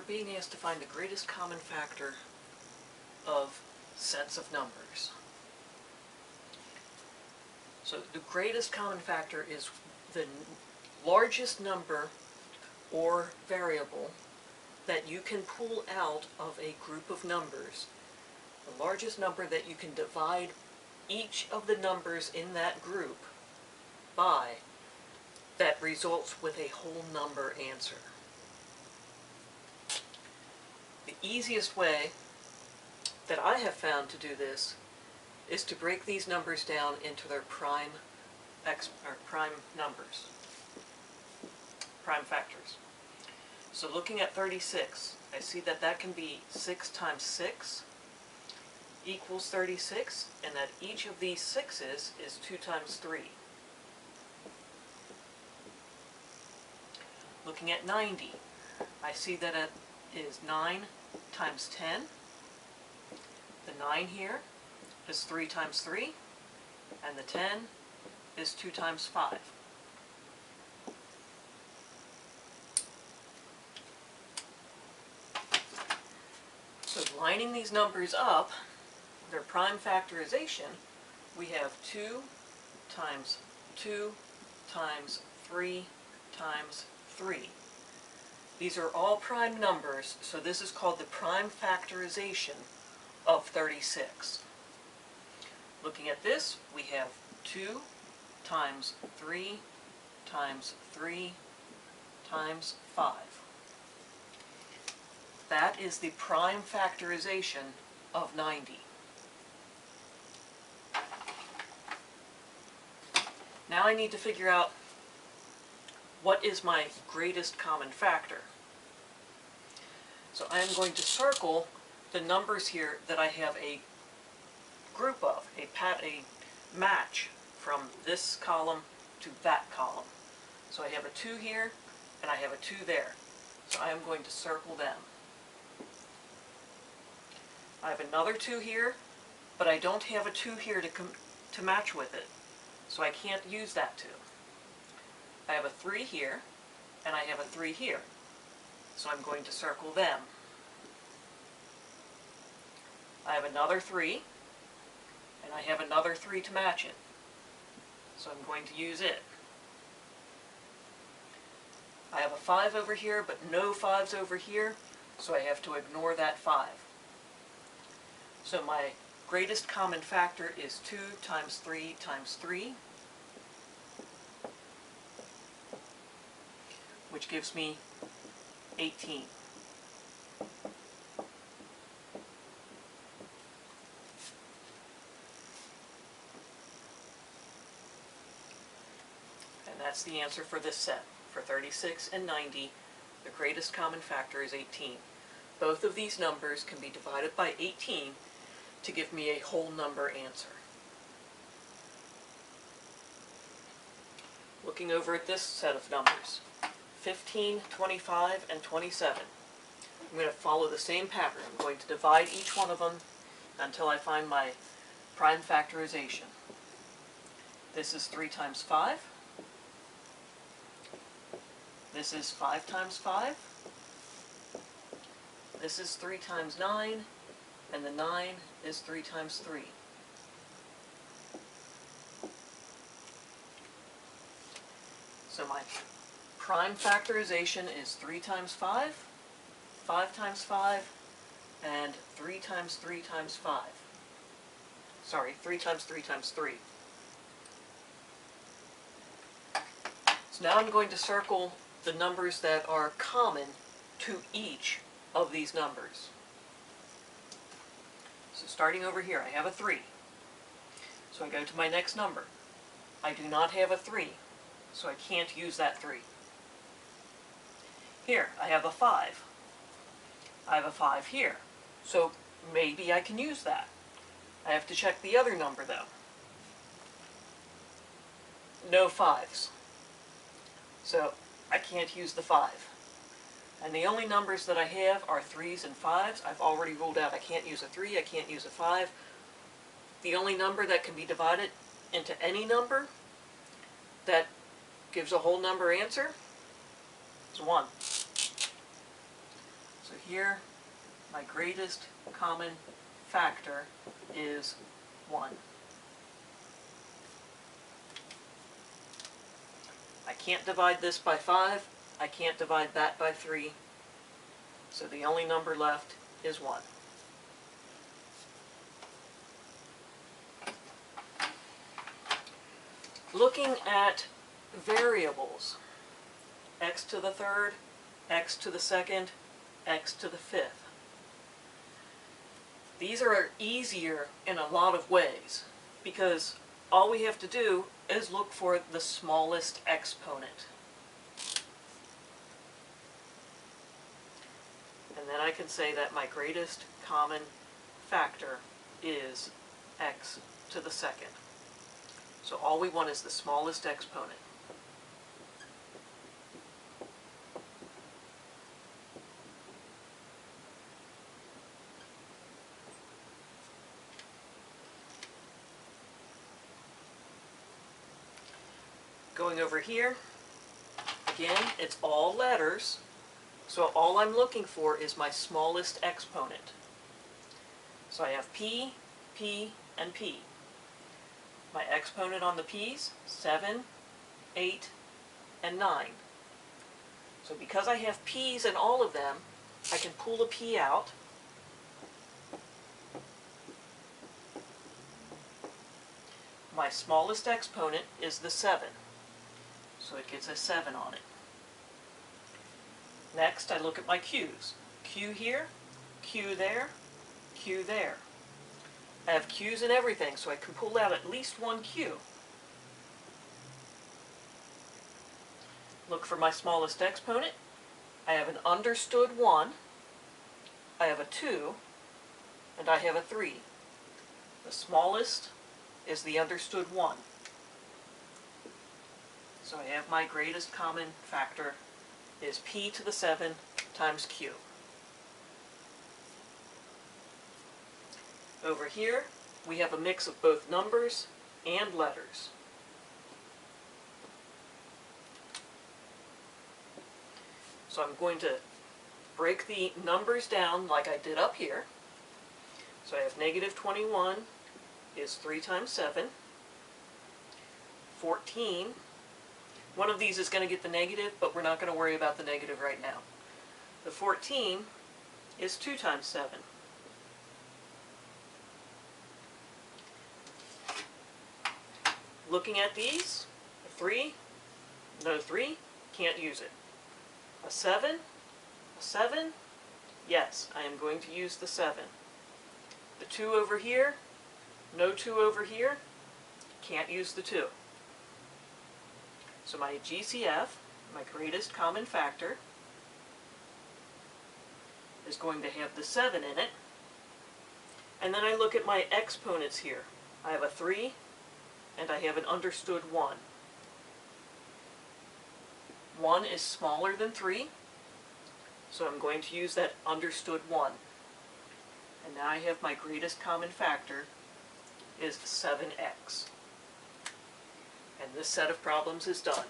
being asked to find the greatest common factor of sets of numbers. So the greatest common factor is the largest number or variable that you can pull out of a group of numbers. The largest number that you can divide each of the numbers in that group by that results with a whole number answer. The easiest way that I have found to do this is to break these numbers down into their prime numbers, prime factors. So looking at 36, I see that that can be 6 times 6 equals 36, and that each of these 6's is 2 times 3. Looking at 90, I see that it is 9 times 10. The 9 here is 3 times 3, and the 10 is 2 times 5. So lining these numbers up, their prime factorization, we have 2 times 2 times 3 times 3. These are all prime numbers, so this is called the prime factorization of 36. Looking at this, we have 2 times 3 times 3 times 5. That is the prime factorization of 90. Now I need to figure out what is my greatest common factor. So I am going to circle the numbers here that I have a group of, a match from this column to that column. So I have a 2 here, and I have a 2 there. So I am going to circle them. I have another 2 here, but I don't have a 2 here to match with it. So I can't use that 2. I have a 3 here, and I have a 3 here. So I'm going to circle them. I have another 3, and I have another 3 to match it. So I'm going to use it. I have a 5 over here, but no 5s over here, so I have to ignore that 5. So my greatest common factor is 2 times 3 times 3, which gives me 18. And that's the answer for this set. For 36 and 90, the greatest common factor is 18. Both of these numbers can be divided by 18 to give me a whole number answer. Looking over at this set of numbers, 15, 25, and 27. I'm going to follow the same pattern. I'm going to divide each one of them until I find my prime factorization. This is 3 times 5. This is 5 times 5. This is 3 times 9. And the 9 is 3 times 3. So my prime factorization is 3 times 5, 5 times 5, and 3 times 3 times 5. Sorry, 3 times 3 times 3. So now I'm going to circle the numbers that are common to each of these numbers. So starting over here, I have a 3. So I go to my next number. I do not have a 3, so I can't use that 3. Here, I have a 5. I have a 5 here, so maybe I can use that. I have to check the other number, though. No 5s. So I can't use the 5. And the only numbers that I have are 3s and 5s. I've already ruled out I can't use a 3, I can't use a 5. The only number that can be divided into any number that gives a whole number answer is 1. So here, my greatest common factor is 1. I can't divide this by 5. I can't divide that by 3. So the only number left is 1. Looking at variables, x to the third, x to the second, x to the fifth. These are easier in a lot of ways because all we have to do is look for the smallest exponent. And then I can say that my greatest common factor is x to the second. So all we want is the smallest exponent. Going over here, again, it's all letters, so all I'm looking for is my smallest exponent. So I have P, P, and P. My exponent on the P's, 7, 8, and 9. So because I have P's in all of them, I can pull a P out. My smallest exponent is the 7. So it gets a 7 on it. Next, I look at my Q's. Q here, Q there, Q there. I have Q's in everything, so I can pull out at least one Q. Look for my smallest exponent. I have an understood 1, I have a 2, and I have a 3. The smallest is the understood 1. So I have my greatest common factor is P to the 7 times Q. Over here, we have a mix of both numbers and letters. So I'm going to break the numbers down like I did up here. So I have negative 21 is 3 times 7. 14. One of these is going to get the negative, but we're not going to worry about the negative right now. The 14 is 2 times 7. Looking at these, a 3, no 3, can't use it. A 7, yes, I am going to use the 7. The 2 over here, no 2 over here, can't use the 2. So my GCF, my greatest common factor, is going to have the 7 in it. And then I look at my exponents here. I have a 3, and I have an understood 1. 1 is smaller than 3, so I'm going to use that understood 1. And now I have my greatest common factor is 7x. And this set of problems is done.